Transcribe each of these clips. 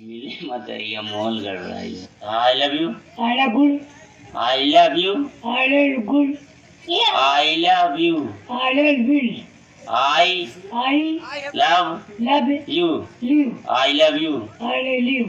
मिले मत ये मोहन कर रहा है। I love you. I love you. I love you. I love you. I love you. I love you. I I love love you. you. I love you. I love you.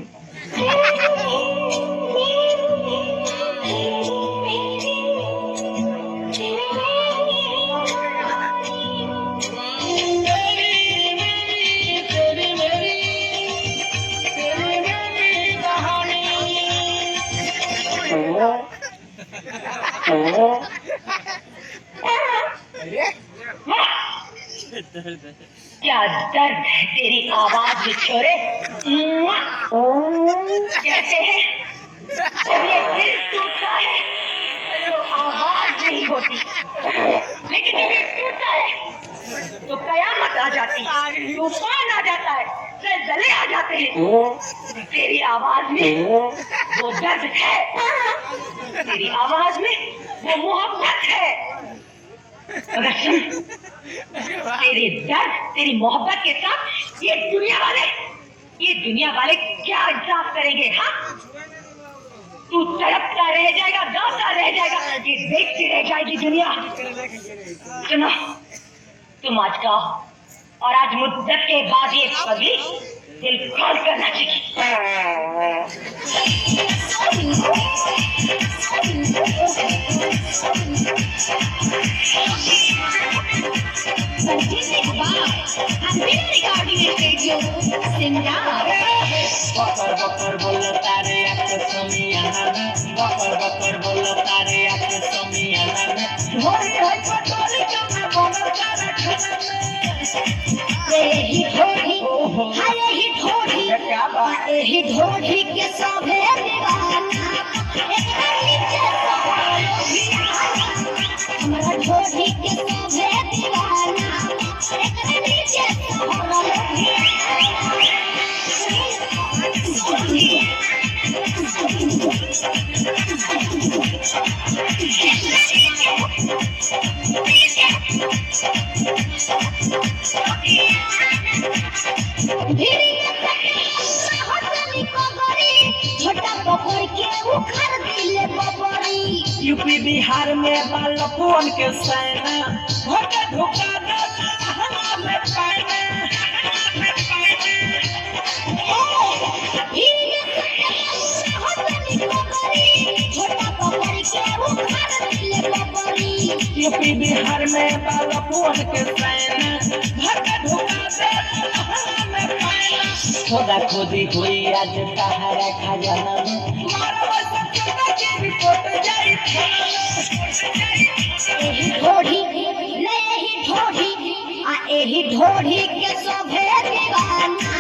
क्या दर्द है तेरी आवाज में छोरे। कहते हैं जब ये दिल टूटता है तो आवाज नहीं होती, लेकिन जब ये टूटता है तो कयामत आ जाती है, तूफान आ जाता है, जलजले आ जाते हैं। तेरी आवाज में वो दर्द है, तेरी आवाज में वो मोहब्बत है। मगर सुन, तेरे दर्द तेरी मोहब्बत के साथ ये दुनिया वाले क्या इंसाफ करेंगे? हाँ, तू तड़पता रह जाएगा, गाता रह जाएगा, ये देखती रह जाएगी दुनिया। सुनो, तुम आज का और आज मुद्दत के बाद ये पगली दिल खोल कर नाचेगी। बकर बकर बोलो तारे आके समियाना में। बकर बकर बोलो तारे आके समियाना में। ढोली है पटोली जब बोलो तारे खाना में। यही ढोली, हाँ यही ढोली, यही ढोली के सभे दीवाना। हमारा ढोली के सभे दीवाना। यूपी बिहार में बालपुअन के सेना भोटे धोखा देना में पाना। यूपी बिहार में बालपुअन के सेना भोटे धोखा देना में पाना। खोदा खोदी हुई आज सहारा खजाना में। यही ढोली के सभे दीवाना।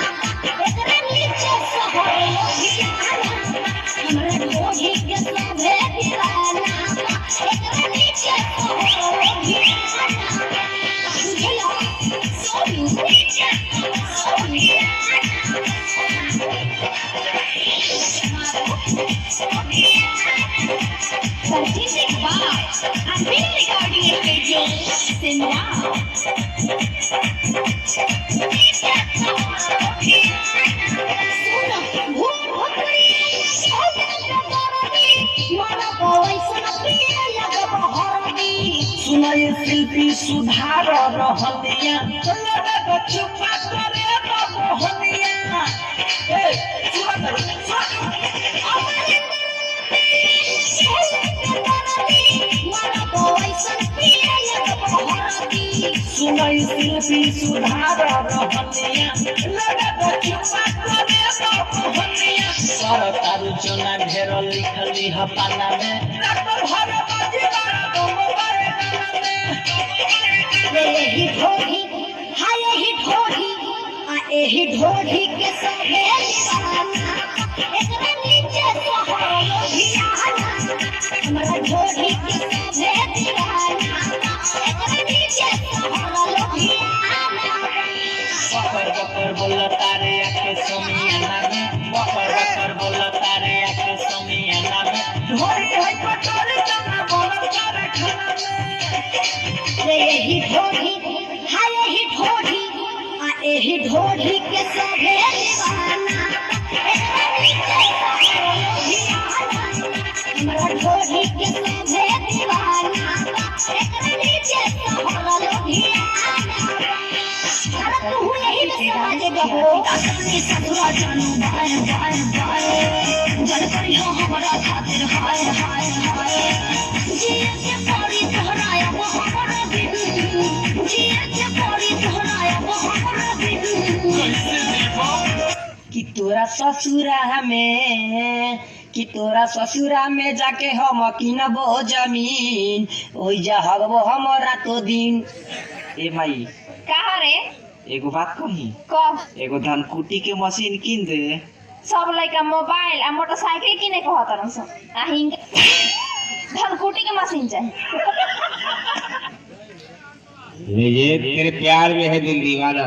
एकरा नीचे सहरे हमरा ढोली के सभे दीवाना। एकरा नीचे सहरे सुनाई शिल्पी सुधार रहनिया लगा चुपा करे रहनिया। सुनाई शिल्पी सुधार रहनिया लगा चुपा करे रहनिया। सरकार चुना ढेर लिखली ह पाना में। यही ढोली, हाँ यही ढोली, यही ढोली के सभे दीवाना। एकरा नीचे सहरे हमरा ढोली के सभे दीवाना। एकरा नीचे सहरे बकर बकर बोलो तारे आके समियाना में। बकर बकर बोलो तारे आके समियाना में। ढोली है पटोली जब बोलो तारे खाना में। यही ढोली, हाँ यही ढोली, यही ढोली के सभे दीवाना। देबे हो आसानी ससुरा जानू बाय बाय बाय जन करी हो हमरा खातिर हाय हाय हाय जिए के पड़ी तोहराया वो हमरा बिन जिए के पड़ी तोहराया वो हमरा बिन कि तोरा ससुरा में जाके हम किनबो जमीन ओइ जा हगबो हम रातो दिन। ए माई कहा रे एगो बात कही, कब एगो धनकुट्टी के मशीन किन दे। सब लड़का मोबाइल आ मोटरसाइकिल किने कहत रहन सब आ हिंग धनकुट्टी के मशीन चाहिए। ये तेरे प्यार में है दिल दीवाना।